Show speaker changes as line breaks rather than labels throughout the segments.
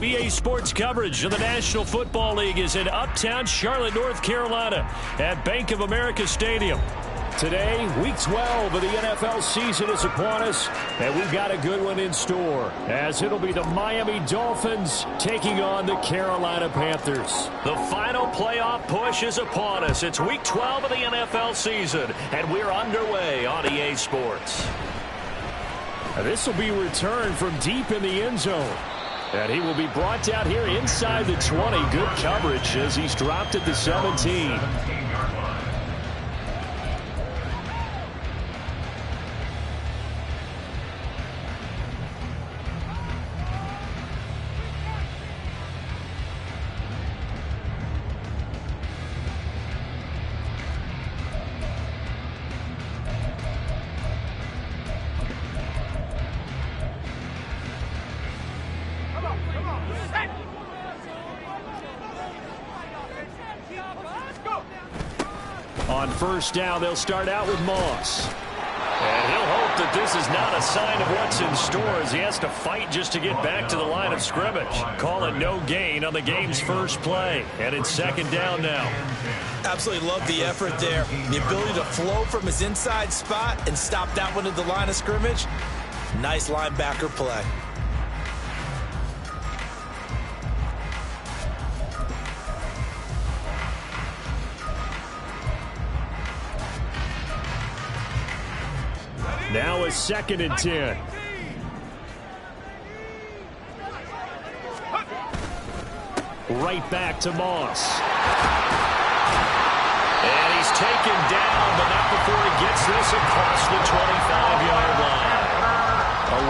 EA Sports coverage of the National Football League is in uptown Charlotte, North Carolina at Bank of America Stadium. Today, Week 12 of the NFL season is upon us, and we've got a good one in store, as it'll be the Miami Dolphins taking on the Carolina Panthers. The final playoff push is upon us. It's Week 12 of the NFL season, and we're underway on EA Sports. This will be returned from deep in the end zone. And he will be brought down here inside the 20. Good coverage as he's dropped at the 17. On first down, they'll start out with Moss. And he'll hope that this is not a sign of what's in store as he has to fight just to get back to the line of scrimmage. Call it no gain on the game's first play. And it's second down now.
Absolutely love the effort there. The ability to flow from his inside spot and stop that one at the line of scrimmage. Nice linebacker play.
Now a 2nd and 10. Right back to Moss. And he's taken down, but not before he gets this across the 25-yard line.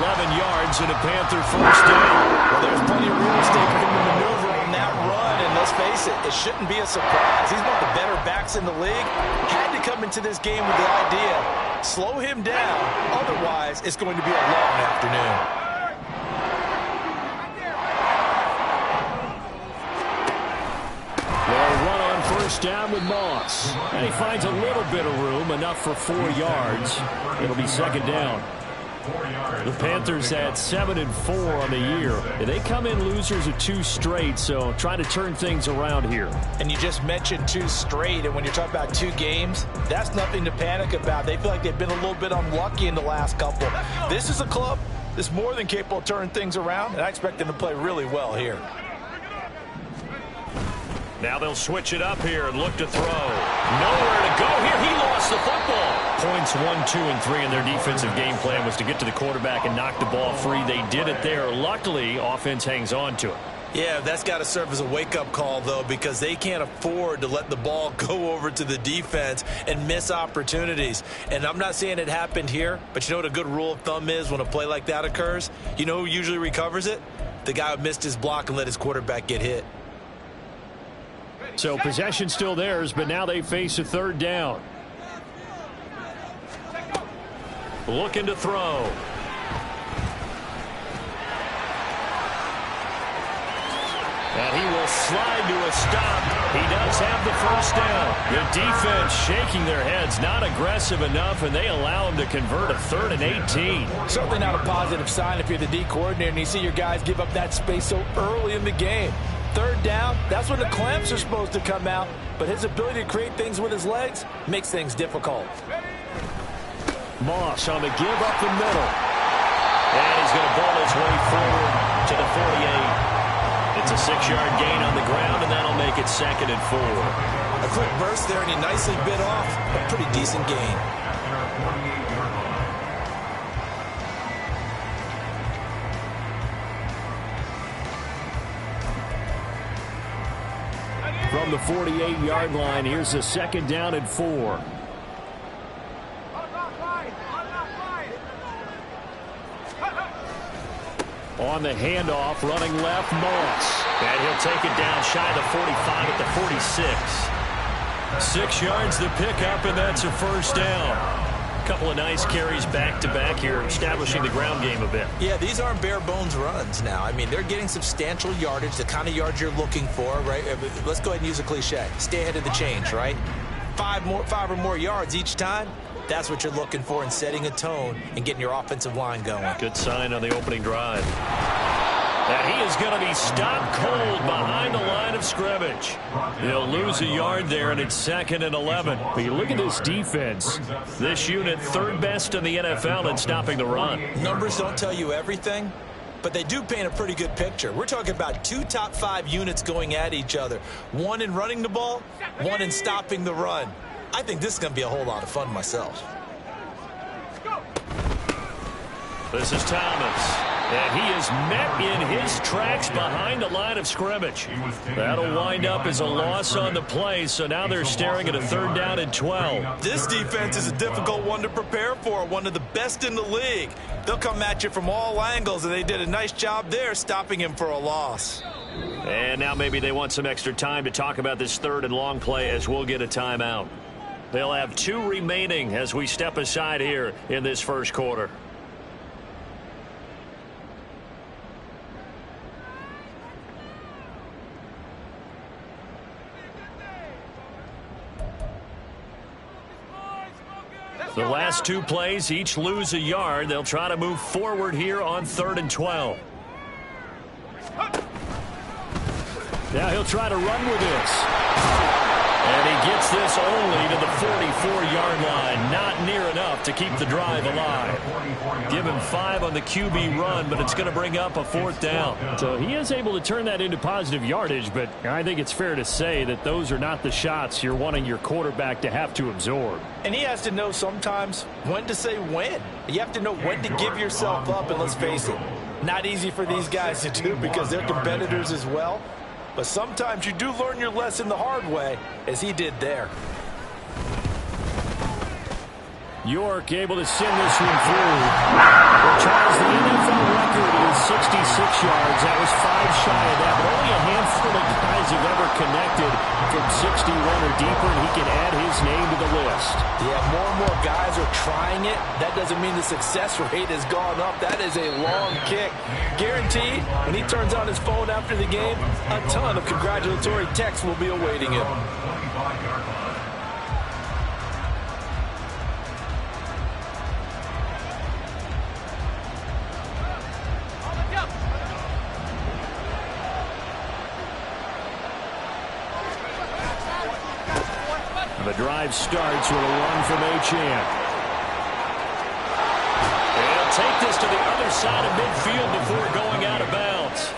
11 yards and a Panther first down.
Well, there's plenty of real estate for him to maneuver on that run, and let's face it, it shouldn't be a surprise. He's one of the better backs in the league. Had to come into this game with the idea, slow him down, otherwise it's going to be a long afternoon.
They'll run on first down with Moss. And he finds a little bit of room, enough for 4 yards. It'll be second down. The Panthers had 7-4 on the year. They come in losers of 2 straight, so trying to turn things around here.
And you just mentioned 2 straight, and when you're talking about 2 games, that's nothing to panic about. They feel like they've been a little bit unlucky in the last couple. This is a club that's more than capable of turning things around, and I expect them to play really well here.
Now they'll switch it up here and look to throw. Nowhere to go here. He lost the football. Points 1, 2, and 3 in their defensive game plan was to get to the quarterback and knock the ball free. They did it there. Luckily, offense hangs on to it.
Yeah, that's got to serve as a wake-up call, though, because they can't afford to let the ball go over to the defense and miss opportunities. And I'm not saying it happened here, but you know what a good rule of thumb is when a play like that occurs? You know who usually recovers it? The guy who missed his block and let his quarterback get hit.
So possession still theirs, but now they face a 3rd down. Looking to throw. And he will slide to a stop. He does have the first down. The defense shaking their heads, not aggressive enough, and they allow him to convert a 3rd and 18.
Certainly not a positive sign if you're the D coordinator and you see your guys give up that space so early in the game. 3rd down, that's when the clamps are supposed to come out, but his ability to create things with his legs makes things difficult.
Moss on the give up the middle. And he's going to ball his way forward to the 48. It's a 6-yard gain on the ground, and that'll make it 2nd and 4.
A quick burst there, and he nicely bit off a pretty decent gain.
From the 48-yard line, here's a 2nd down and 4. On the handoff, running left, Moss. And he'll take it down shy of the 45 at the 46. 6 yards the pickup, and that's a first down. A couple of nice carries back-to-back here, establishing the ground game a bit.
Yeah, these aren't bare-bones runs now. I mean, they're getting substantial yardage, the kind of yards you're looking for, right? Let's go ahead and use a cliche. Stay ahead of the change, right? 5 or more yards each time. That's what you're looking for in setting a tone and getting your offensive line going.
Good sign on the opening drive. And he is going to be stopped cold behind the line of scrimmage. He'll lose a yard there, and it's 2nd and 11. But you look at this defense. This unit, third best in the NFL in stopping the run.
Numbers don't tell you everything, but they do paint a pretty good picture. We're talking about 2 top 5 units going at each other. One in running the ball, one in stopping the run. I think this is going to be a whole lot of fun myself.
This is Thomas. And he is met in his tracks behind the line of scrimmage. That'll wind up as a loss on the play, so now they're staring at a 3rd down and 12.
This defense is a difficult one to prepare for, one of the best in the league. They'll come at you from all angles, and they did a nice job there stopping him for a loss.
And now maybe they want some extra time to talk about this 3rd and long play as we'll get a timeout. They'll have 2 remaining as we step aside here in this first quarter. The last 2 plays each lose a yard. They'll try to move forward here on 3rd and 12. Now he'll try to run with this. And he gets this only to the 44-yard line. Not near enough to keep the drive alive. Give him 5 on the QB run, but it's going to bring up a 4th down. So he is able to turn that into positive yardage, but I think it's fair to say that those are not the shots you're wanting your quarterback to have to absorb.
And he has to know sometimes when to say when. You have to know when to give yourself up, and let's face it, not easy for these guys to do because they're competitors as well. But sometimes you do learn your lesson the hard way, as he did there.
York able to send this one through. Which has the NFL record is 66 yards. That was 5 shy of that, but only a handful of guys have ever connected from 61 or deeper, and he can add his name to the list.
Yeah, more and more guys are trying it. That doesn't mean the success rate has gone up. That is a long kick. Guaranteed, when he turns on his phone after the game, a ton of congratulatory texts will be awaiting him.
The drive starts with a run from Achane. He'll take this to the other side of midfield before going out of bounds.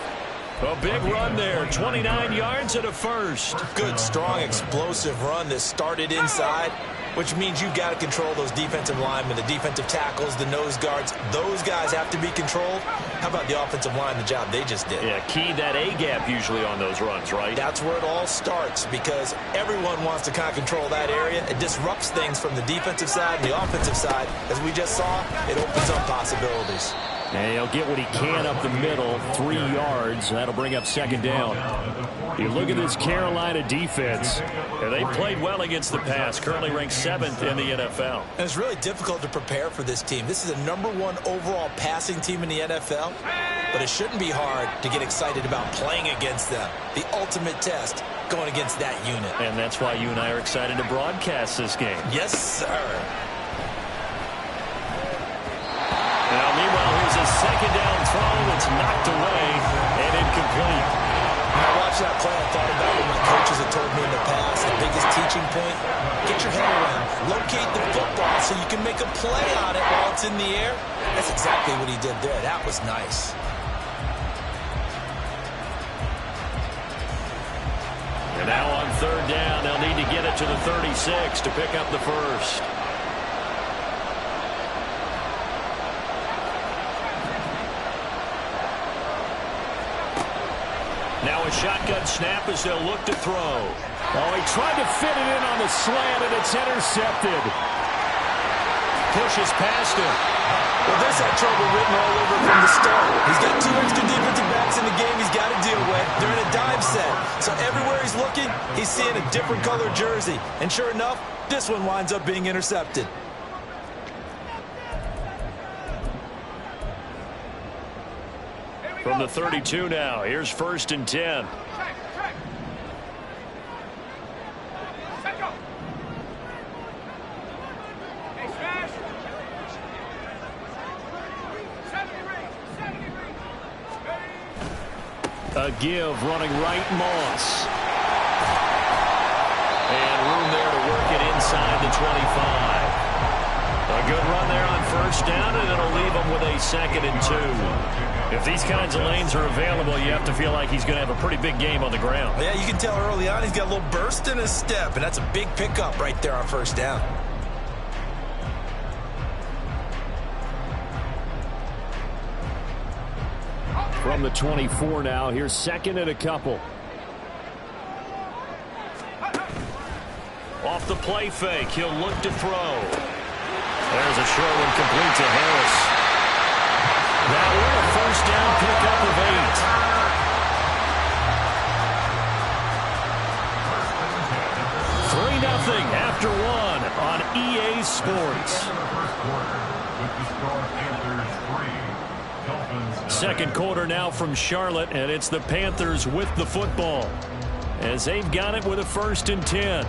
A big run there, 29 yards and a first.
Good, strong, explosive run that started inside, which means you've got to control those defensive linemen, the defensive tackles, the nose guards. Those guys have to be controlled. How about the offensive line, the job they just did?
Yeah, key that A-gap usually on those runs, right?
That's where it all starts because everyone wants to kind of control that area. It disrupts things from the defensive side and the offensive side. As we just saw, it opens up possibilities.
And he'll get what he can up the middle, 3 yards. That'll bring up 2nd down. You look at this Carolina defense. And they played well against the pass, currently ranked 7th in the NFL.
And it's really difficult to prepare for this team. This is a #1 overall passing team in the NFL. But it shouldn't be hard to get excited about playing against them. The ultimate test going against that unit.
And that's why you and I are excited to broadcast this game.
Yes, sir.
Now, meanwhile, here's a 2nd down throw that's knocked away and incomplete.
When I watched that play, I thought about what my coaches have told me in the past. The biggest teaching point, get your head around. Locate the football so you can make a play on it while it's in the air. That's exactly what he did there. That was nice.
And now on 3rd down, they'll need to get it to the 36 to pick up the first. Now a shotgun snap as they'll look to throw. Oh, he tried to fit it in on the slant, and it's intercepted. Pushes past him.
Well, this had trouble written all over from the start. He's got 2 extra defensive backs in the game he's got to deal with. They're in a dime set. So everywhere he's looking, he's seeing a different color jersey. And sure enough, this one winds up being intercepted.
From the 32 now, here's 1st and 10. A give running right, Moss. And room there to work it inside the 25. A good run there on first down, and it'll leave him with a 2nd and 2. If these kinds of lanes are available, you have to feel like he's going to have a pretty big game on the ground.
Yeah, you can tell early on he's got a little burst in his step, and that's a big pickup right there on first down.
From the 24 now, here's 2nd and a couple. Off the play fake, he'll look to throw. There's a short one complete to Harris. Now we're a first down pickup of 8. 3-0 after 1 on EA Sports. Second quarter now from Charlotte, and it's the Panthers with the football as they've got it with a 1st and 10.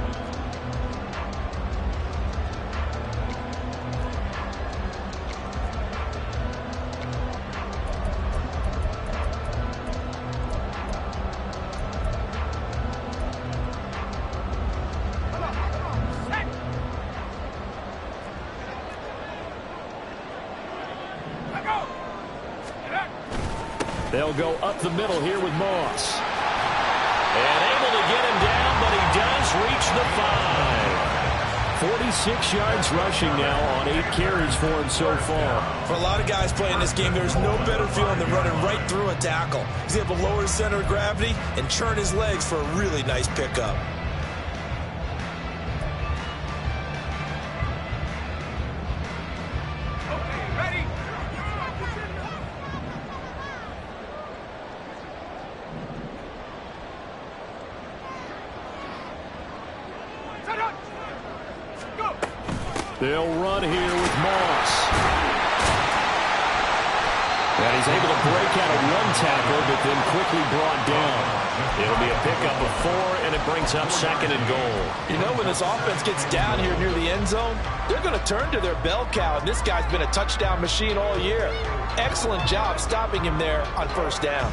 They'll go up the middle here with Moss. And able to get him down, but he does reach the 5. 46 yards rushing now on 8 carries for him so far.
For a lot of guys playing this game, there's no better feeling than running right through a tackle. He's able to lower his center of gravity and churn his legs for a really nice pickup.
They'll run here with Moss. And he's able to break out of 1 tackle, but then quickly brought down. It'll be a pickup of 4, and it brings up 2nd and goal.
You know, when this offense gets down here near the end zone, they're going to turn to their bell cow, and this guy's been a touchdown machine all year. Excellent job stopping him there on first down.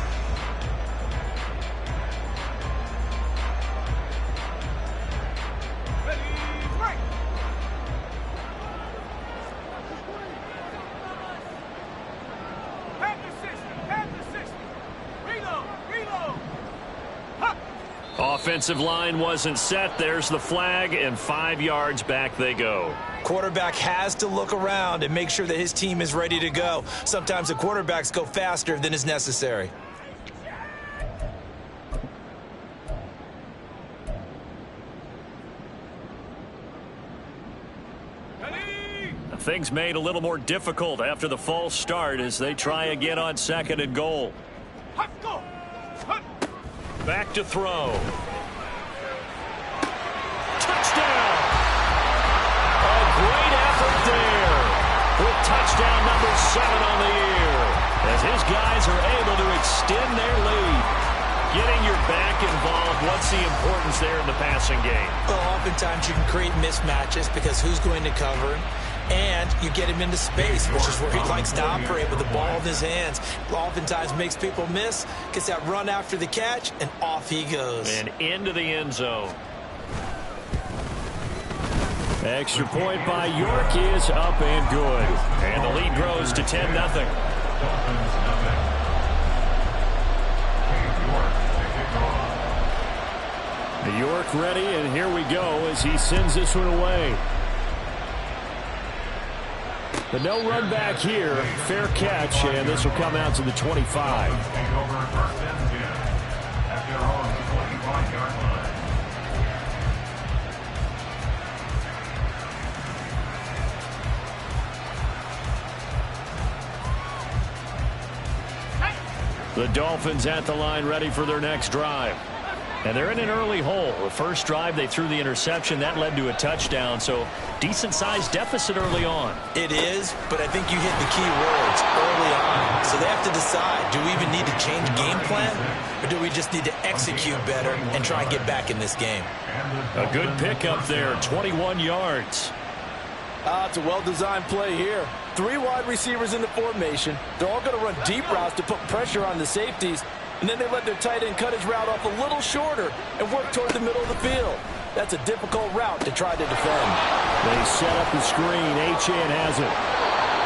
Offensive line wasn't set. There's the flag, and 5 yards back they go.
Quarterback has to look around and make sure that his team is ready to go. Sometimes the quarterbacks go faster than is necessary.
Things made a little more difficult after the false start as they try again on 2nd and goal. Back to throw. Touchdown! A great effort there with touchdown number 7 on the year as his guys are able to extend their lead. Getting your back involved, what's the importance there in the passing game?
Well, oftentimes you can create mismatches because who's going to cover him? And you get him into space, which is where he likes to operate with the ball in his hands. Oftentimes makes people miss, gets that run after the catch, and off he goes.
And into the end zone. Extra point by York is up and good. And the lead grows to 10-0. York ready, and here we go as he sends this one away. But no run back here. Fair catch, and this will come out to the 25. The Dolphins at the line ready for their next drive. And they're in an early hole. The first drive, they threw the interception. That led to a touchdown, so decent-sized deficit early on.
It is, but I think you hit the key words early on. So they have to decide, do we even need to change game plan, or do we just need to execute better and try and get back in this game?
A good pickup there, 21 yards.
It's a well-designed play here. 3 wide receivers in the formation. They're all going to run deep routes to put pressure on the safeties. and then they let their tight end cut his route off a little shorter and work toward the middle of the field. That's a difficult route to try to defend.
They set up the screen. Achane has it.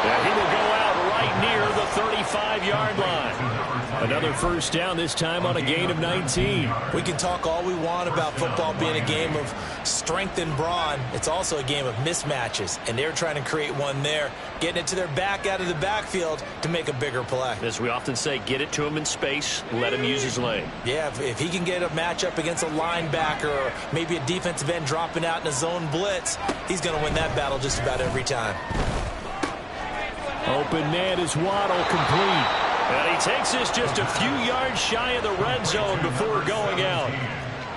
And he will go out right near the 35-yard line. Another first down, this time on a gain of 19.
We can talk all we want about football being a game of strength and brawn. It's also a game of mismatches, and they're trying to create one there, getting it to their back out of the backfield to make a bigger play.
As we often say, get it to him in space, let him use his leg.
Yeah, if he can get a matchup against a linebacker or maybe a defensive end dropping out in a zone blitz, he's going to win that battle just about every time.
Open man is Waddle, complete. And he takes this just a few yards shy of the red zone before going out.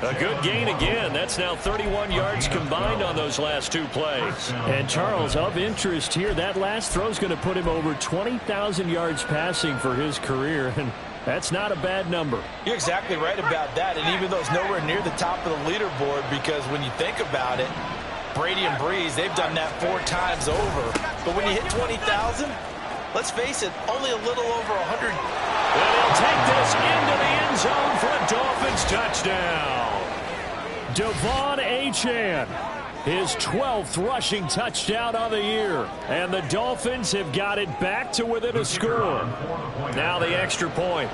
A good gain again. That's now 31 yards combined on those last two plays. And Charles, of interest here, that last throw is going to put him over 20,000 yards passing for his career. And that's not a bad number.
You're exactly right about that. And even though it's nowhere near the top of the leaderboard, because when you think about it, Brady and Breeze, they've done that 4 times over. But when you hit 20,000, let's face it, only a little over 100.
And he'll take this into the end zone for a Dolphins touchdown. Devon Achane, his 12th rushing touchdown on the year. And the Dolphins have got it back to within a score. Now the extra point.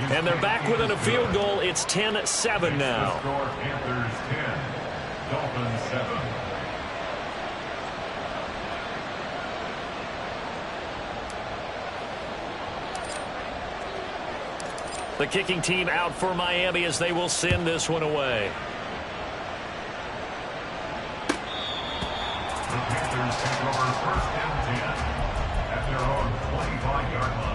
And they're back within a field goal. It's 10-7 now.
Panthers 10, Dolphins 7.
The kicking team out for Miami as they will send this one away.
The Panthers take over 1st and 10 at their own 25-yard line.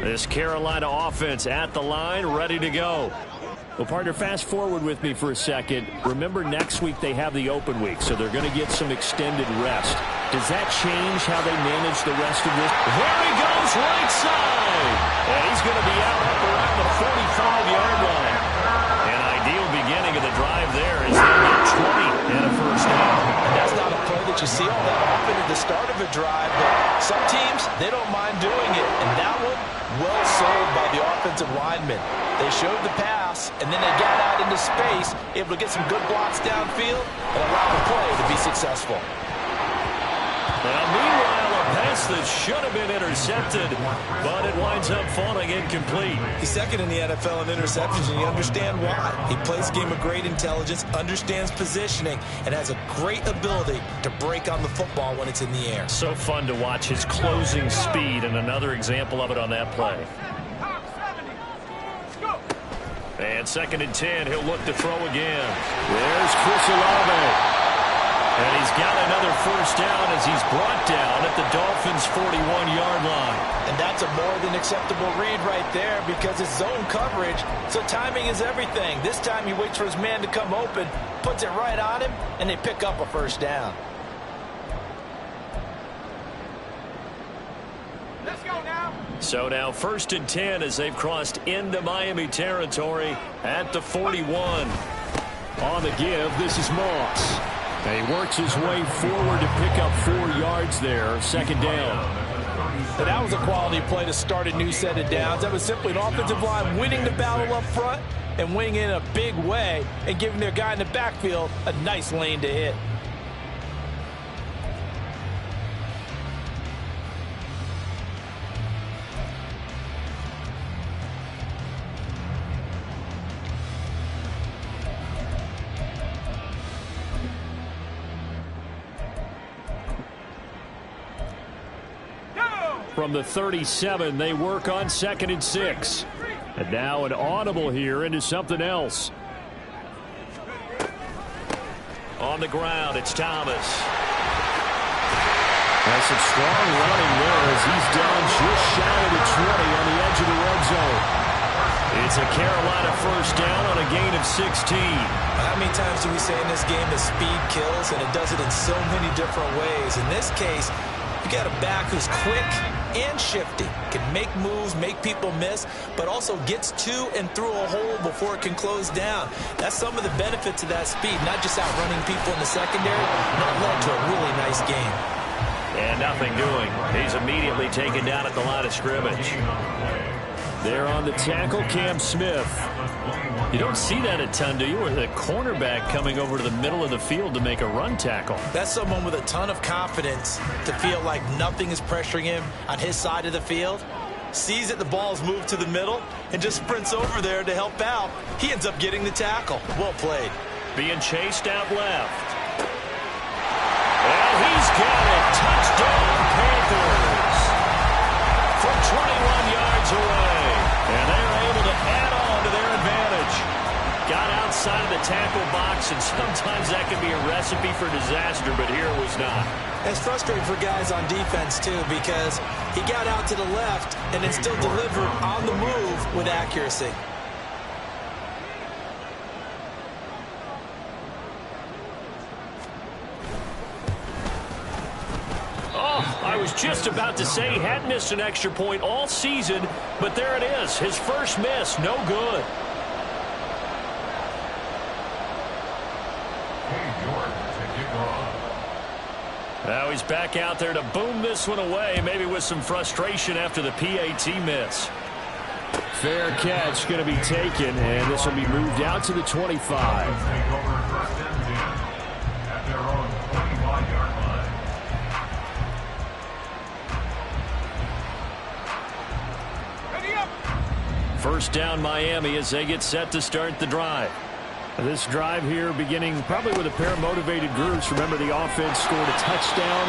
This Carolina offense at the line, ready to go. Well, partner, fast forward with me for a second. Remember, next week they have the open week, so they're going to get some extended rest. Does that change how they manage the rest of this? There he goes, right side. And he's going to be out up around the 45-yard line. An ideal beginning of the drive there is they'll get 20 and a first down.
And that's not a play that you see all that often at the start of a drive, but some teams, they don't mind doing it. And that one, well sold by the offensive lineman. They showed the pass, and then they got out into space, able to get some good blocks downfield and allow the play to be successful.
Now, meanwhile, a pass that should have been intercepted, but it winds up falling incomplete.
He's second in the NFL in interceptions, and you understand why. He plays a game of great intelligence, understands positioning, and has a great ability to break on the football when it's in the air.
So fun to watch his closing speed, and another example of it on that play. And 2nd and 10, he'll look to throw again. There's Chris Olave. And he's got another first down as he's brought down at the Dolphins' 41-yard line.
And that's a more than acceptable read right there because it's zone coverage, so timing is everything. This time he waits for his man to come open, puts it right on him, and they pick up a first down.
Let's go now.
So now 1st and 10 as they've crossed into Miami territory at the 41. On the give, this is Moss. And he works his way forward to pick up 4 yards there, 2nd down.
And that was a quality play to start a new set of downs. That was simply an offensive line winning the battle up front and winning in a big way and giving their guy in the backfield a nice lane to hit.
From the 37, they work on 2nd and 6. And now an audible here into something else. On the ground, it's Thomas. That's some strong running there as he's down just shy of the 20 on the edge of the red zone. It's a Carolina first down on a gain of 16.
How many times do we say in this game that speed kills, and it does it in so many different ways? In this case, You got a back who's quick and shifty, can make moves, make people miss, but also gets to and through a hole before it can close down. That's some of the benefits of that speed, not just outrunning people in the secondary, and that led to a really nice game.
And nothing doing. He's immediately taken down at the line of scrimmage. There on the tackle, Cam Smith. You don't see that a ton, do you? Or the cornerback coming over to the middle of the field to make a run tackle.
That's someone with a ton of confidence to feel like nothing is pressuring him on his side of the field. Sees that the ball's moved to the middle and just sprints over there to help out. He ends up getting the tackle. Well played.
Being chased out left. And he's got it. Touchdown, Panthers. From 21 yards away. And they're able to add on to their advantage. Got outside of the tackle box, and sometimes that can be a recipe for disaster, but here it was not.
It's frustrating for guys on defense, too, because he got out to the left and then still delivered on the move with accuracy.
I was just about to say he hadn't missed an extra point all season, but there it is. His first miss, no good. Now he's back out there to boom this one away, maybe with some frustration after the PAT miss. Fair catch going to be taken, and this will be moved out to the 25. First down Miami as they get set to start the drive. This drive here beginning probably with a pair of motivated groups. Remember, the offense scored a touchdown.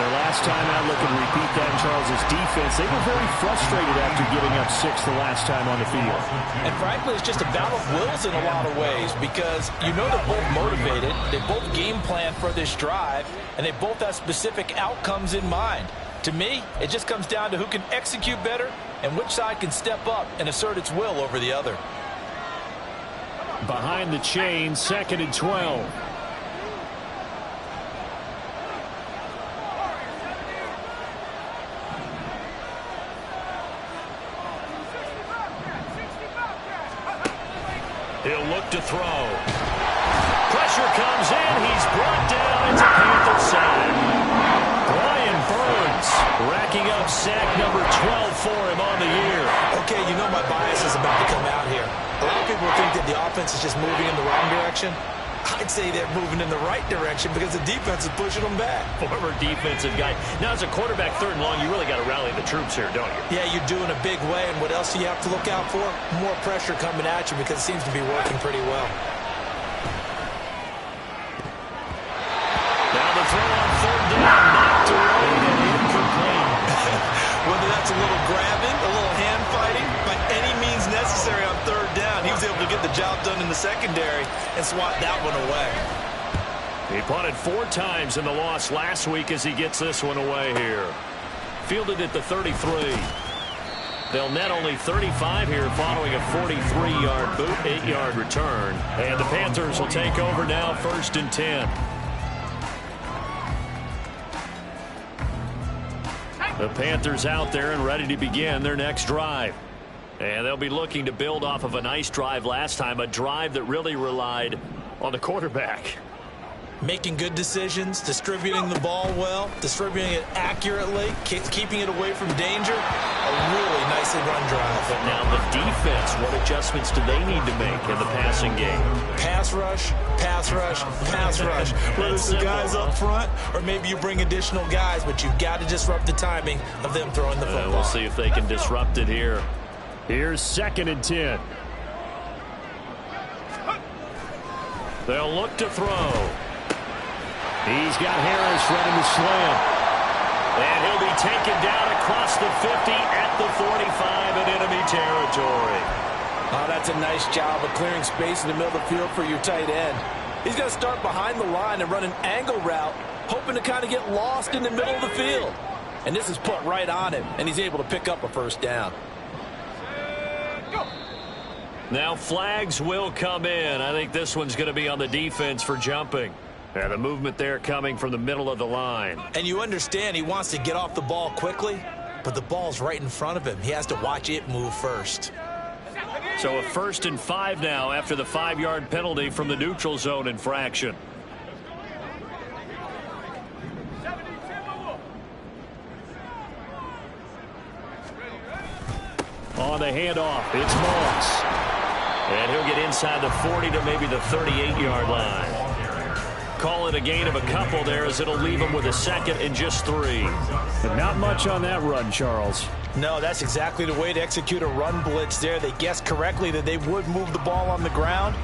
Their last time out, looking to repeat that in Charles' defense. They were very frustrated after giving up 6 the last time on the field.
And frankly, it's just a battle of wills in a lot of ways because you know they're both motivated. They both game plan for this drive, and they both have specific outcomes in mind. To me, it just comes down to who can execute better and which side can step up and assert its will over the other.
Behind the chain, 2nd and 12. He'll look to throw. Pressure comes in. He's brought down. It's a Panther sack. Brian Burns racking up sack number 12 for him on the year.
Okay, you know my bias is about to come out here. A lot of people think that the offense is just moving in the wrong direction. I'd say they're moving in the right direction because the defense is pushing them back.
Former defensive guy. Now, as a quarterback, 3rd and long, you really got to rally the troops here, don't you?
Yeah, you're doing a big way, and what else do you have to look out for? More pressure coming at you because it seems to be working pretty well.
Now the throw on 3rd down, knocked away and incomplete.
Whether that's a little grabbing, a little hand fighting, by any means necessary on 3rd down, he was able to get the job done in the secondary and swat that one away.
He punted 4 times in the loss last week as he gets this one away here. Fielded at the 33. They'll net only 35 here following a 43-yard boot, 8-yard return. And the Panthers will take over now, 1st and 10. The Panthers out there and ready to begin their next drive. And they'll be looking to build off of a nice drive last time, a drive that really relied on the quarterback.
Making good decisions, distributing the ball well, distributing it accurately, keeping it away from danger. A really nicely run drive.
But now the defense, what adjustments do they need to make in the passing game?
Pass rush, pass rush, pass rush. Whether it's the guys up front or maybe you bring additional guys, but you've got to disrupt the timing of them throwing the football.
We'll see if they can disrupt it here. Here's 2nd and 10. They'll look to throw. He's got Harris running the slam. And he'll be taken down across the 50 at the 45 in enemy territory.
Oh, that's a nice job of clearing space in the middle of the field for your tight end. He's going to start behind the line and run an angle route, hoping to kind of get lost in the middle of the field. And this is put right on him, and he's able to pick up a 1st down.
Now flags will come in. I think this one's going to be on the defense for jumping. And the movement there coming from the middle of the line.
And you understand he wants to get off the ball quickly, but the ball's right in front of him. He has to watch it move first.
So a 1st and 5 now after the 5-yard penalty from the neutral zone infraction. On the handoff, it's Moss. And he'll get inside the 40 to maybe the 38-yard line. Call it a gain of a couple there as it'll leave him with a 2nd and just 3.
But not much on that run, Charles.
No, that's exactly the way to execute a run blitz there. They guessed correctly that they would move the ball on the ground,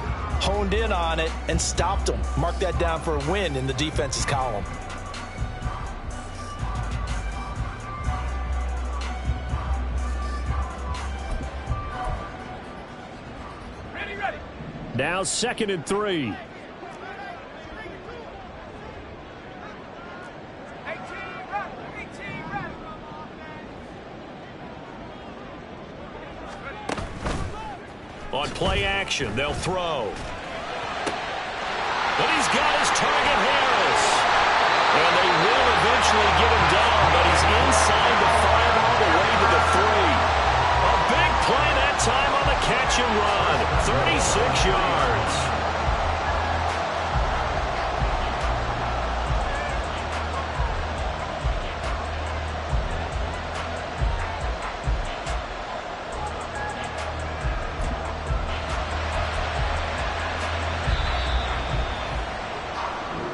honed in on it, and stopped them. Mark that down for a win in the defense's column.
Now 2nd and 3. On play action, they'll throw. But he's got his target, Harris. And they will eventually get him down, but he's inside the 5 all the way to the 3. A big play that time on the catch and run. 36 yards.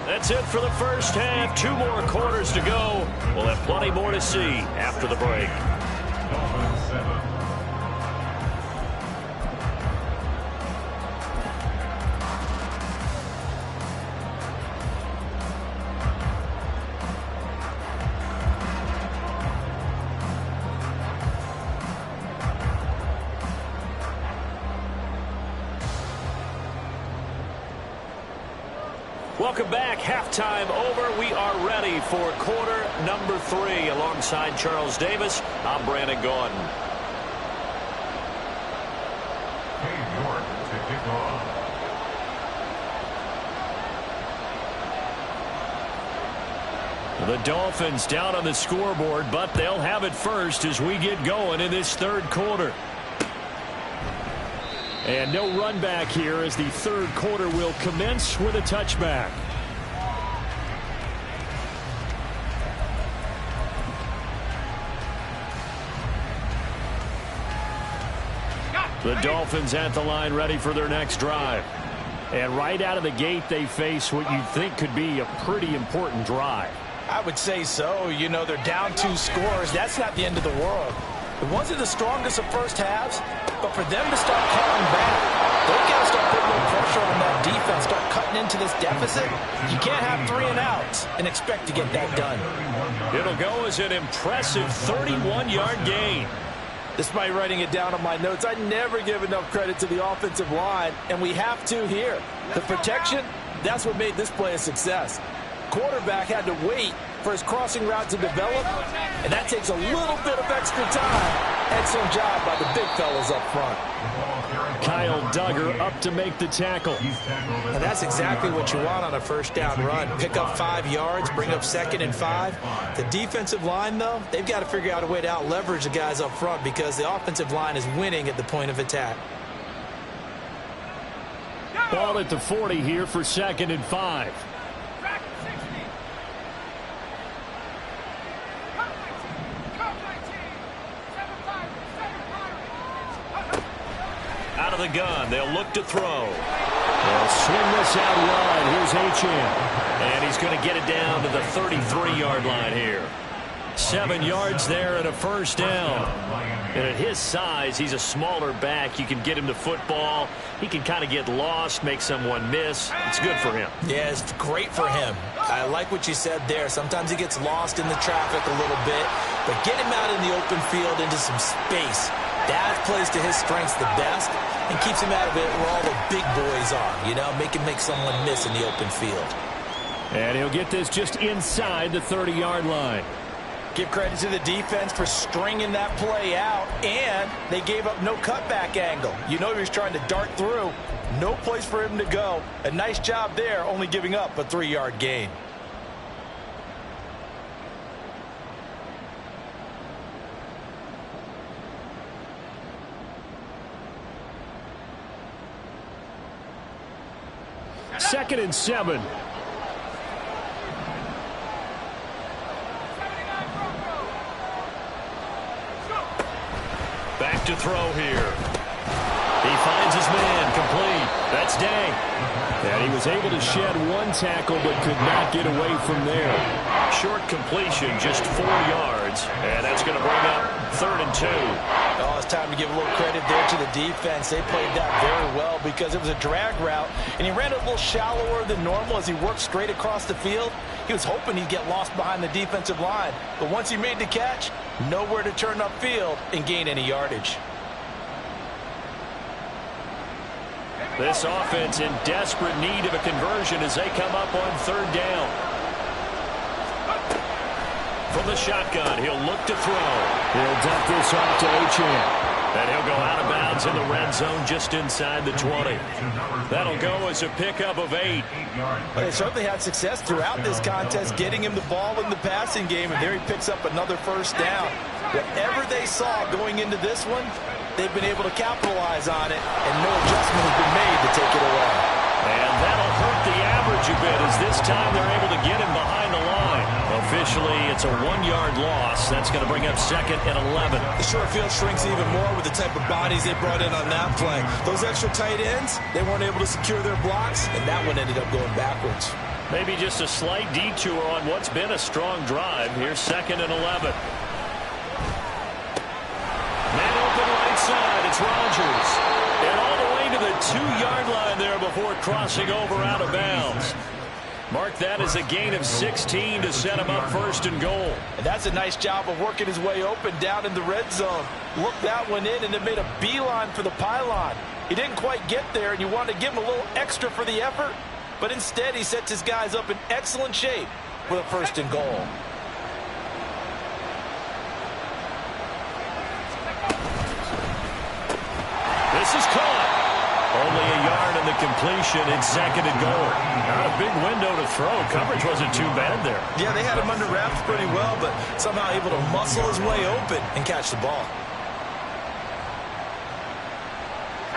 That's it for the first half. 2 more quarters to go. We'll have plenty more to see after the break. Welcome back. Halftime over. We are ready for quarter number 3. Alongside Charles Davis, I'm Brandon Gaudin.
Dave York to kick off.
The Dolphins down on the scoreboard, but they'll have it first as we get going in this 3rd quarter. And no run back here as the 3rd quarter will commence with a touchback. The Dolphins at the line ready for their next drive. And right out of the gate, they face what you'd think could be a pretty important drive.
I would say so. You know, they're down 2 scores. That's not the end of the world. It wasn't the strongest of first halves, but for them to start coming back, they've got to start putting more pressure on that defense, start cutting into this deficit. You can't have 3 and outs and expect to get that done.
It'll go as an impressive 31-yard gain.
Despite writing it down on my notes, I never give enough credit to the offensive line, and we have to here. The protection, that's what made this play a success. Quarterback had to wait for his crossing route to develop, and that takes a little bit of extra time. Excellent job by the big fellas up front.
Kyle Duggar up to make the tackle.
And that's exactly what you want on a first down run. Pick up 5 yards, bring up 2nd and 5. The defensive line, though, they've got to figure out a way to out-leverage the guys up front because the offensive line is winning at the point of attack.
Ball at the 40 here for 2nd and 5. Out of the gun, they'll look to throw. They'll swing this out wide. Here's H.M. And he's going to get it down to the 33-yard line here. 7 yards there and a first down. And at his size, he's a smaller back. You can get him to football. He can kind of get lost, make someone miss. It's good for him.
Yeah, it's great for him. I like what you said there. Sometimes he gets lost in the traffic a little bit. But get him out in the open field into some space. That plays to his strengths the best and keeps him out of it where all the big boys are. You know, make him make someone miss in the open field.
And he'll get this just inside the 30-yard line.
Give credit to the defense for stringing that play out, and they gave up no cutback angle. You know he was trying to dart through. No place for him to go. A nice job there, only giving up a 3-yard gain.
Second and 7. Back to throw here. He finds his man, complete. That's Day. And he was able to shed one tackle but could not get away from there. Short completion, just 4 yards. And that's going to bring up 3rd and 2.
Oh, it's time to give a little credit there to the defense. They played that very well because it was a drag route, and he ran it a little shallower than normal as he worked straight across the field. He was hoping he'd get lost behind the defensive line, but once he made the catch, nowhere to turn upfield and gain any yardage.
This offense in desperate need of a conversion as they come up on 3rd down. From the shotgun, he'll look to throw. He'll dump this off to Achane. And he'll go out of bounds in the red zone just inside the 20. That'll go as a pickup of 8.
They certainly had success throughout this contest getting him the ball in the passing game, and there he picks up another 1st down. Whatever they saw going into this one, they've been able to capitalize on it, and no adjustment has been made to take it away.
And that'll hurt the average a bit as this time they're able to get him behind the line. Officially, it's a 1-yard loss. That's going to bring up 2nd and 11.
The short field shrinks even more with the type of bodies they brought in on that play. Those extra tight ends, they weren't able to secure their blocks, and that one ended up going backwards.
Maybe just a slight detour on what's been a strong drive. Here's 2nd and 11. Man open right side. It's Rodgers. And all the way to the 2-yard line there before crossing over out of bounds. Mark that as a gain of 16 to set him up 1st and goal.
And that's a nice job of working his way open down in the red zone. Looked that one in and it made a beeline for the pylon. He didn't quite get there, and you wanted to give him a little extra for the effort. But instead, he sets his guys up in excellent shape with a 1st and goal.
This is caught. Only a yard in the completion. It's 2nd and goal. Not a big window to throw. Coverage wasn't too bad there.
Yeah, they had him under wraps pretty well, but somehow able to muscle his way open and catch the ball.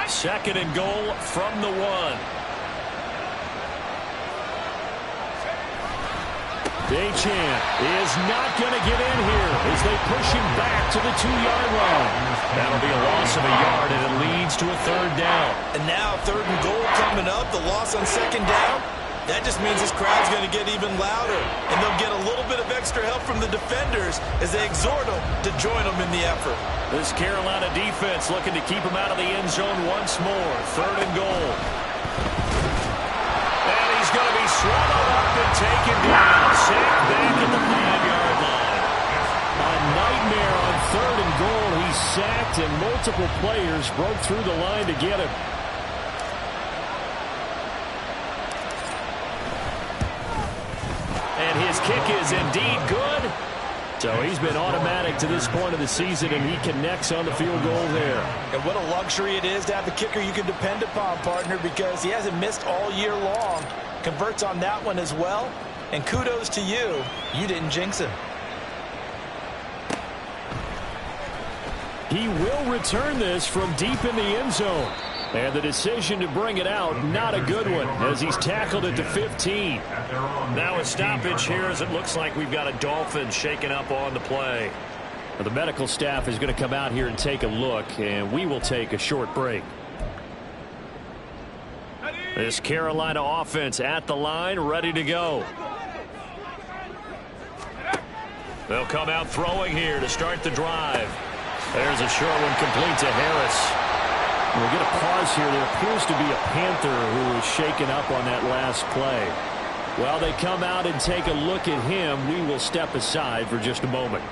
2nd and goal from the 1. Achane is not going to get in here as they push him back to the 2-yard line. That'll be a loss of a yard, and it leads to a 3rd down.
And now 3rd and goal coming up. The loss on 2nd down. That just means this crowd's going to get even louder, and they'll get a little bit of extra help from the defenders as they exhort them to join them in the effort.
This Carolina defense looking to keep him out of the end zone once more. 3rd and goal. And he's going to be swallowed up and taken down. Sacked back at the 5-yard line. A nightmare on 3rd and goal. He's sacked, and multiple players broke through the line to get him. And his kick is indeed good. So he's been automatic to this point of the season, and he connects on the field goal there.
And what a luxury it is to have a kicker you can depend upon, partner, because he hasn't missed all year long. Converts on that one as well. And kudos to you. You didn't jinx him.
He will return this from deep in the end zone. And the decision to bring it out, not a good one, as he's tackled at the 15. Now a stoppage here as it looks like we've got a Dolphin shaken up on the play. Well, the medical staff is going to come out here and take a look, and we will take a short break. This Carolina offense at the line, ready to go. They'll come out throwing here to start the drive. There's a short one complete to Harris. We'll get a pause here. There appears to be a Panther who is shaken up on that last play. While they come out and take a look at him, we will step aside for just a moment.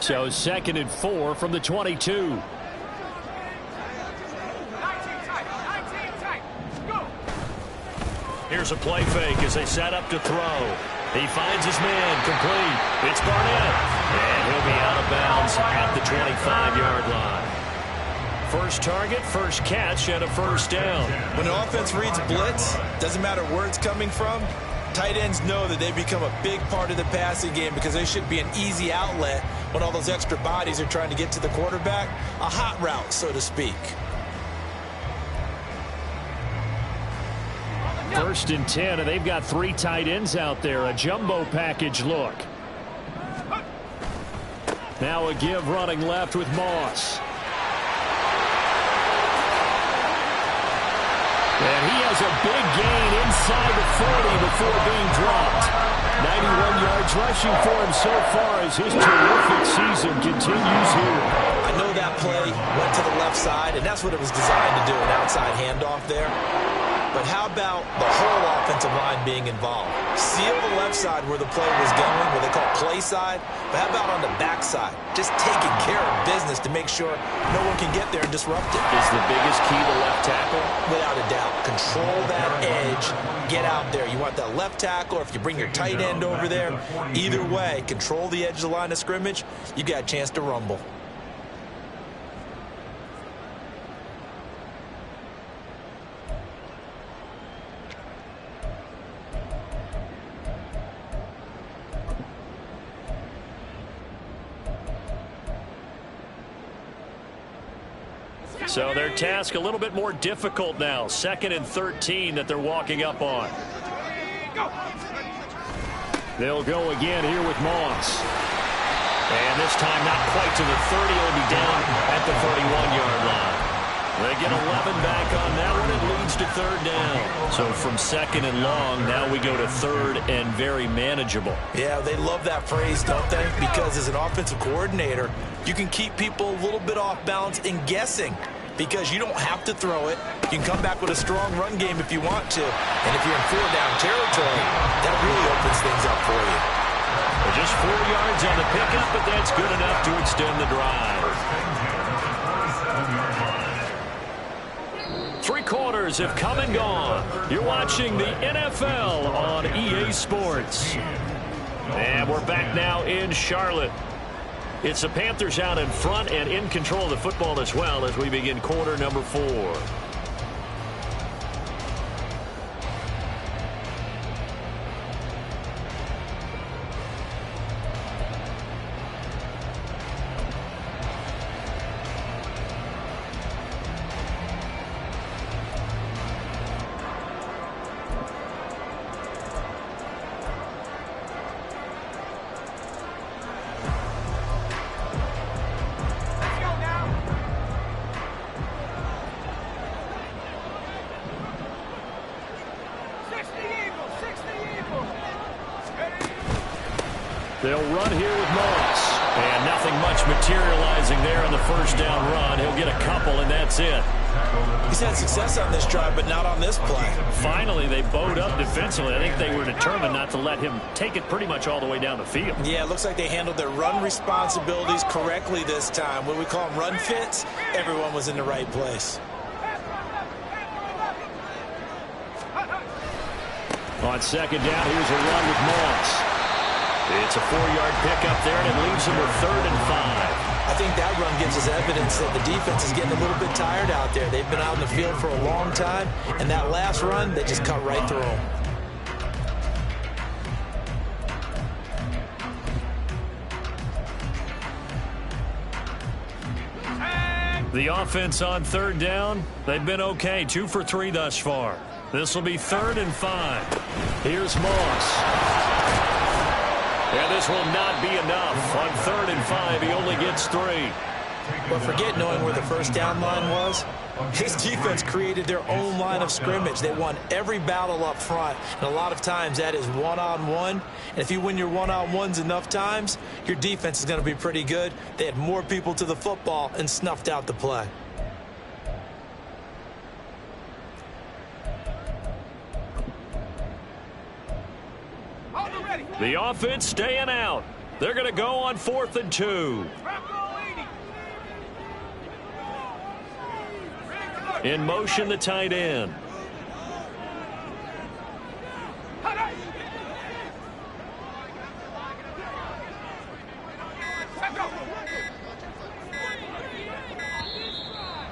So 2nd and 4 from the 22. Here's a play fake as they set up to throw. He finds his man, complete. It's Barnett. And he'll be out of bounds at the 25-yard line. First target, first catch, and a first down.
When an offense reads blitz, doesn't matter where it's coming from, tight ends know that they become a big part of the passing game because they should be an easy outlet when all those extra bodies are trying to get to the quarterback. A hot route, so to speak.
First and 10, and they've got 3 tight ends out there. A jumbo package look. Now a give running left with Moss. And he has a big gain inside the 40 before being dropped. 91 yards rushing for him so far as his terrific season continues here.
I know that play went to the left side, and that's what it was designed to do, an outside handoff there. But how about the whole offensive line being involved? Seal the left side where the play was going, what they call play side. But how about on the back side? Just taking care of business to make sure no one can get there and disrupt it.
Is the biggest key to left tackle?
Without a doubt. Control that edge. Get out there. You want that left tackle, or if you bring your tight end over there, either way, control the edge of the line of scrimmage, you got a chance to rumble.
So their task a little bit more difficult now. 2nd and 13 that they're walking up on. They'll go again here with Moss. And this time not quite to the 30. He'll be down at the 31-yard line. They get 11 back on that one. It leads to 3rd down. So from 2nd and long, now we go to 3rd and very manageable.
Yeah, they love that phrase, don't they? Because as an offensive coordinator, you can keep people a little bit off balance and guessing because you don't have to throw it. You can come back with a strong run game if you want to. And if you're in 4-down territory, that really opens things up for you.
Well, just 4 yards on the pickup, but that's good enough to extend the drive. 3 quarters have come and gone. You're watching the NFL on EA Sports. And we're back now in Charlotte. It's the Panthers out in front and in control of the football as well as we begin quarter number 4. They'll run here with Moss. And nothing much materializing there on the first down run. He'll get a couple, and that's it.
He's had success on this drive, but not on this play.
Finally, they bowed up defensively. I think they were determined not to let him take it pretty much all the way down the field.
Yeah, it looks like they handled their run responsibilities correctly this time. What we call them run fits, everyone was in the right place.
On 2nd down, here's a run with Moss. It's a 4-yard pickup there, and it leaves them with 3rd and 5.
I think that run gives us evidence that the defense is getting a little bit tired out there. They've been out in the field for a long time, and that last run, they just cut right through them.
The offense on 3rd down, they've been okay. 2 for 3 thus far. This will be 3rd and 5. Here's Moss. And this will not be enough. On 3rd and 5, he only gets 3.
But forget knowing where the first down line was. His defense created their own line of scrimmage. They won every battle up front. And a lot of times that is one-on-one. And if you win your one-on-ones enough times, your defense is going to be pretty good. They had more people to the football and snuffed out the play.
The offense staying out. They're going to go on 4th and 2. In motion, the tight end.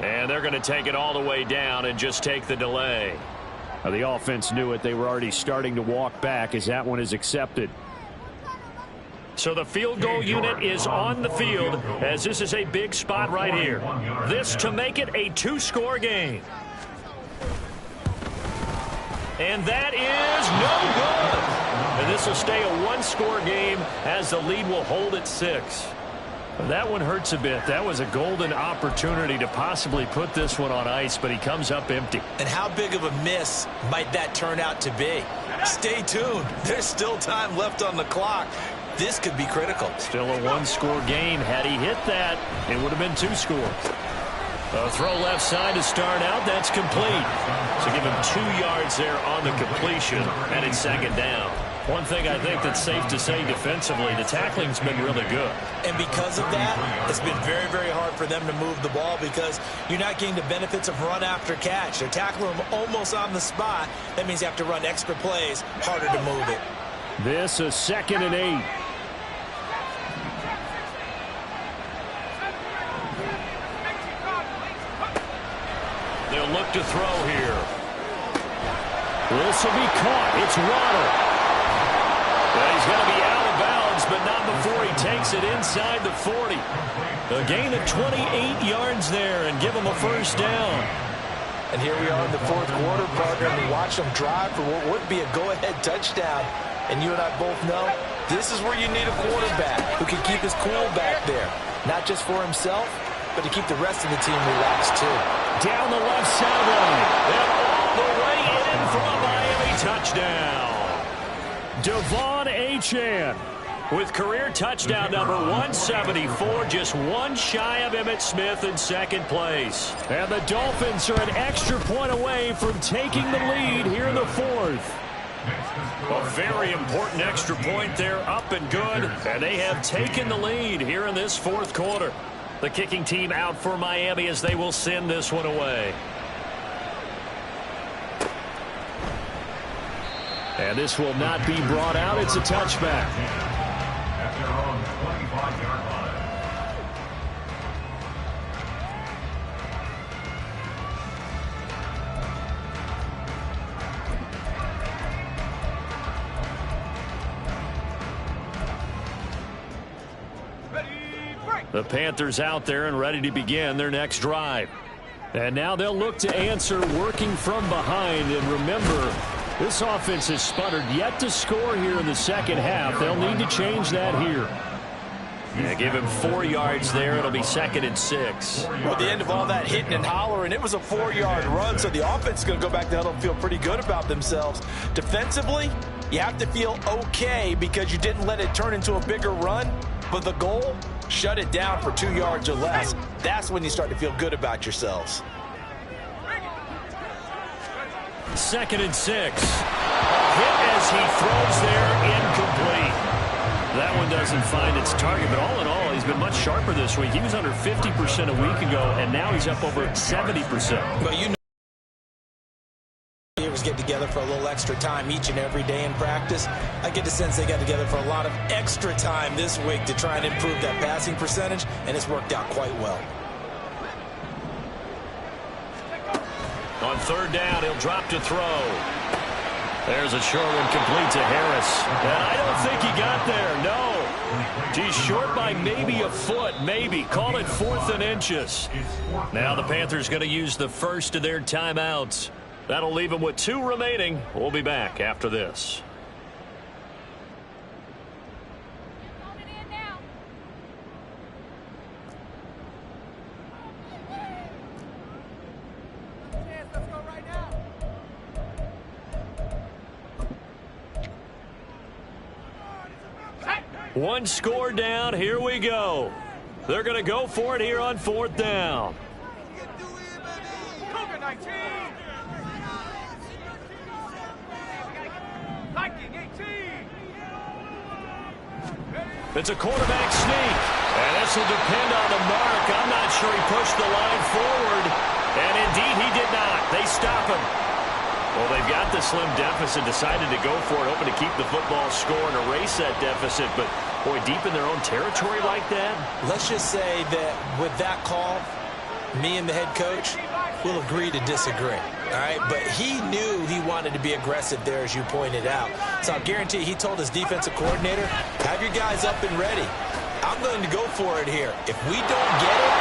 And they're going to take it all the way down and just take the delay.
Now, the offense knew it. They were already starting to walk back as that one is accepted.
So the field goal unit is on the field as this is a big spot right here. This to make it a two-score game. And that is no good. And this will stay a one-score game as the lead will hold at 6. That one hurts a bit. That was a golden opportunity to possibly put this one on ice, but he comes up empty.
And how big of a miss might that turn out to be? Stay tuned. There's still time left on the clock. This could be critical.
Still a one-score game. Had he hit that, it would have been 2 scores. A throw left side to start out. That's complete. So give him 2 yards there on the completion, and it's second down. One thing I think that's safe to say defensively, the tackling's been really good.
And because of that, it's been very, very hard for them to move the ball because you're not getting the benefits of run after catch. They're tackling them almost on the spot. That means you have to run extra plays, harder to move it.
This is 2nd and 8.
They'll look to throw here. This will be caught. It's Waddle. Well, he's going to be out of bounds, but not before he takes it inside the 40. A gain of 28 yards there and give him a first down.
And here we are in the 4th quarter, partner, and we watch them drive for what would be a go-ahead touchdown. And you and I both know this is where you need a quarterback who can keep his cool back there. Not just for himself, but to keep the rest of the team relaxed, too.
Down the left sideline. And all the way in for a Miami touchdown. Devon Achane with career touchdown number 174, just one shy of Emmitt Smith in 2nd place. And the Dolphins are an extra point away from taking the lead here in the 4th. A very important extra point there, up and good, and they have taken the lead here in this 4th quarter. The kicking team out for Miami as they will send this one away. And this will not be brought out. It's a touchback.
At their own 25-yard line.
The Panthers out there and ready to begin their next drive. And now they'll look to answer working from behind. And remember, this offense has sputtered yet to score here in the second half. They'll need to change that here. Yeah, give him 4 yards there. It'll be 2nd and 6.
Well, at the end of all that hitting and hollering, it was a 4-yard run, so the offense is going to go back to the huddle and feel pretty good about themselves. Defensively, you have to feel okay because you didn't let it turn into a bigger run, but the goal, shut it down for 2 yards or less. That's when you start to feel good about yourselves.
2nd and 6. A hit as he throws there, incomplete. That one doesn't find its target, but all in all, he's been much sharper this week. He was under 50% a week ago, and now he's up over 70%.
But you know, players get together for a little extra time each and every day in practice. I get the sense they got together for a lot of extra time this week to try and improve that passing percentage, and it's worked out quite well.
On 3rd down, he'll drop to throw. There's a short one complete to Harris. And I don't think he got there, no. He's short by maybe a foot, maybe. Call it 4th and inches. Now the Panthers going to use the first of their timeouts. That'll leave them with 2 remaining. We'll be back after this. One score down. Here we go. They're going to go for it here on 4th down. It's a quarterback sneak. And this will depend on the mark. I'm not sure he pushed the line forward. And indeed he did not. They stop him. Well, they've got the slim deficit, decided to go for it, hoping to keep the football score and erase that deficit. But, boy, deep in their own territory like that.
Let's just say that with that call, Me and the head coach will agree to disagree. All right, but he knew he wanted to be aggressive there, as you pointed out. So I'll guarantee he told his defensive coordinator, have your guys up and ready. I'm going to go for it here. If we don't get it,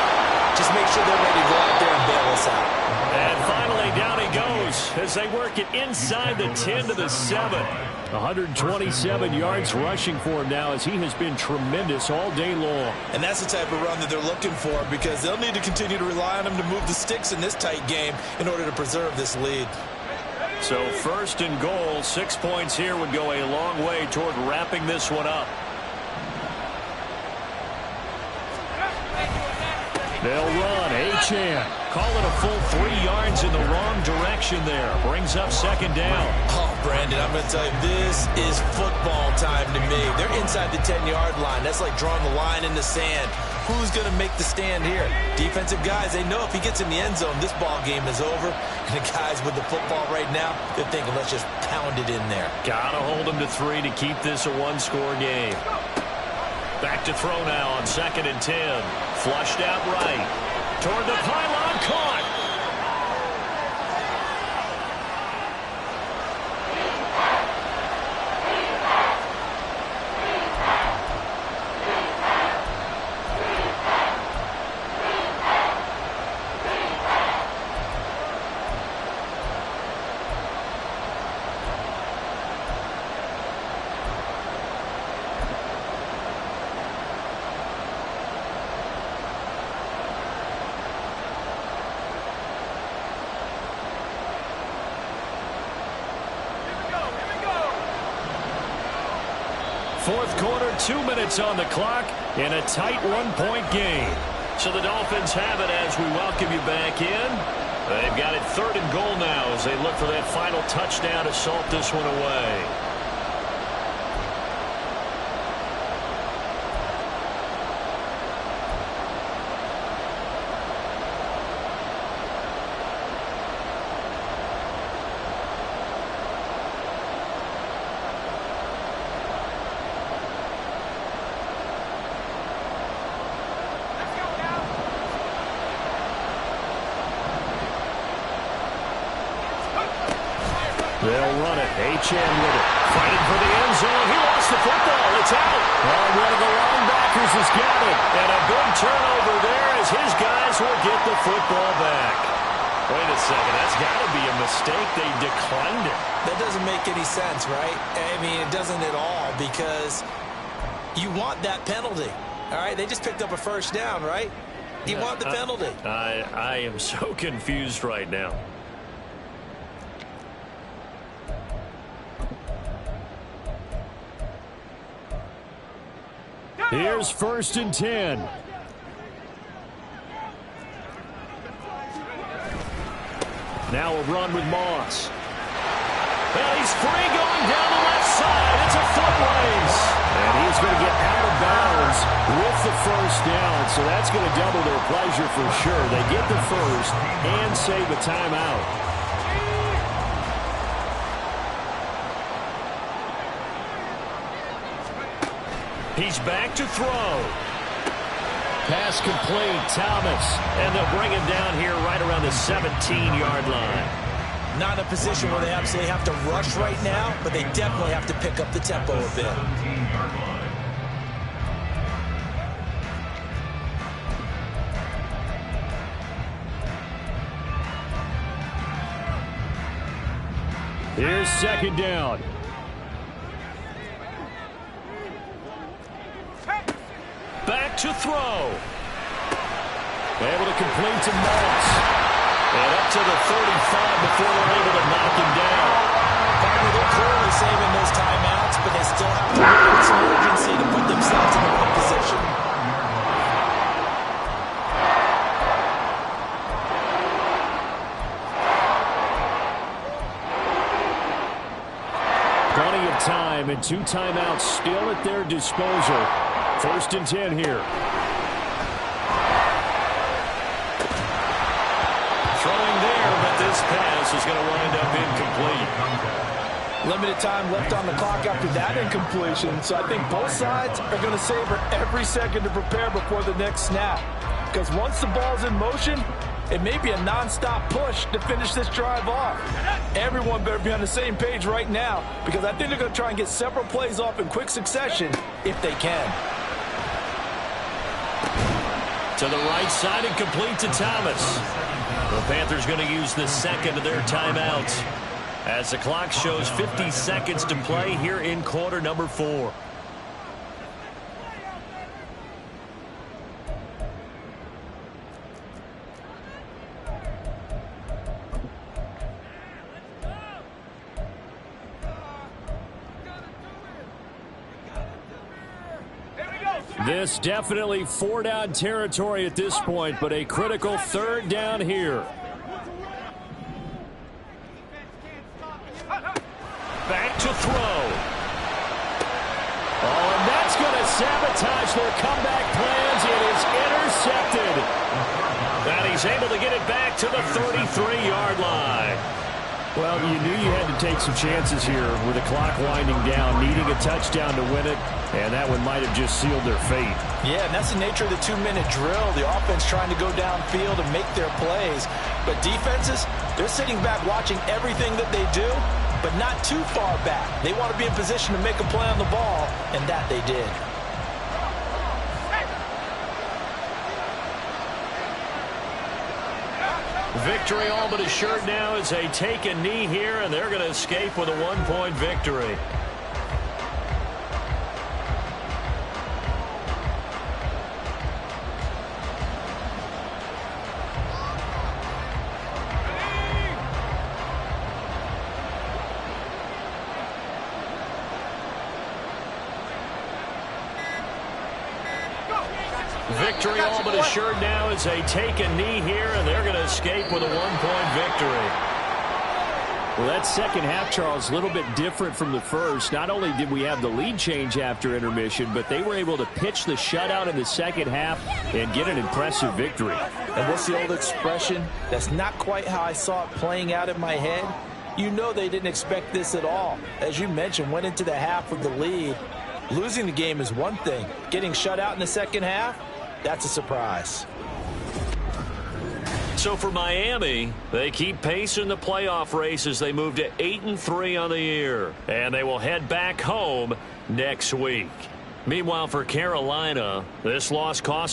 just make sure they're ready to go out there and bail us out.
And finally, down he goes as they work it inside the 10 to the 7. 127 yards rushing for him now as he has been tremendous all day long.
And that's the type of run that they're looking for because they'll need to continue to rely on him to move the sticks in this tight game in order to preserve this lead.
So first and goal, 6 points here would go a long way toward wrapping this one up. They'll run. Achane. Call it a full 3 yards in the wrong direction there. Brings up second down.
Oh, Brandon, I'm going to tell you, this is football time to me. They're inside the 10-yard line. That's like drawing the line in the sand. Who's going to make the stand here? Defensive guys, they know if he gets in the end zone, this ball game is over. And the guys with the football right now, they're thinking, let's just pound it in there.
Got to hold them to 3 to keep this a one-score game. Back to throw now on 2nd and 10. Flushed out right. Toward the pylon, caught. Fourth quarter, 2 minutes on the clock in a tight one-point game. So the Dolphins have it as we welcome you back in. They've got it 3rd and goal now as they look for that final touchdown to salt this one away. They'll run it. Achane with it. Fighting for the end zone. He lost the football. It's out. Well, one of the linebackers has got it. And a big turnover there as his guys will get the football back. Wait a second. That's got to be a mistake. They declined it.
That doesn't make any sense, right? I mean, it doesn't at all because you want that penalty. All right? They just picked up a first down, right? You want the penalty.
I am so confused right now. Here's 1st and 10. Now a run with Moss. And he's free going down the left side. It's a foot race. And he's going to get out of bounds with the first down. So that's going to double their pleasure for sure. They get the first and save a timeout. He's back to throw. Pass complete, Thomas. And they'll bring him down here right around the 17-yard line.
Not in a position where they absolutely have to rush right now, but they definitely have to pick up the tempo a bit.
Here's 2nd down. Back to throw. Able to complete to Moss. And up to the 35 before they're able to knock him down.
Finally, they're clearly saving those timeouts, but they still have to have some urgency to put themselves in the right position.
Plenty of time and 2 timeouts still at their disposal. 1st and 10 here. Throwing there, but this pass is going to wind up incomplete.
Limited time left on the clock after that incompletion, so I think both sides are going to savor every second to prepare before the next snap. because once the ball's in motion, it may be a nonstop push to finish this drive off. Everyone better be on the same page right now because I think they're going to try and get several plays off in quick succession if they can.
To the right side and complete to Thomas. The Panthers going to use the second of their timeouts as the clock shows 50 seconds to play here in quarter number 4. This definitely 4-down territory at this point, but a critical 3rd down here. Back to throw. Oh, and that's going to sabotage their comeback plans. It is intercepted. And he's able to get it back to the 33-yard line. Well, you knew you had to take some chances here with the clock winding down, needing a touchdown to win it, and that one might have just sealed their fate.
Yeah, and that's the nature of the 2-minute drill. The offense trying to go downfield and make their plays. But defenses, they're sitting back watching everything that they do, but not too far back. They want to be in position to make a play on the ball, and that they did.
Victory all but assured now as they take a knee here, and they're going to escape with a 1-point victory. Victory all but assured now as they take a knee here, and they're going to escape with a 1-point victory. Well, that second half, Charles, a little bit different from the first. Not only did we have the lead change after intermission, but they were able to pitch the shutout in the second half and get an impressive victory.
And what's the old expression? That's not quite how I saw it playing out in my head. You know they didn't expect this at all. As you mentioned, went into the half with the lead. Losing the game is one thing. Getting shut out in the second half, that's a surprise.
So for Miami, they keep pace in the playoff race as they move to 8-3 on the year. And they will head back home next week. Meanwhile, for Carolina, this loss cost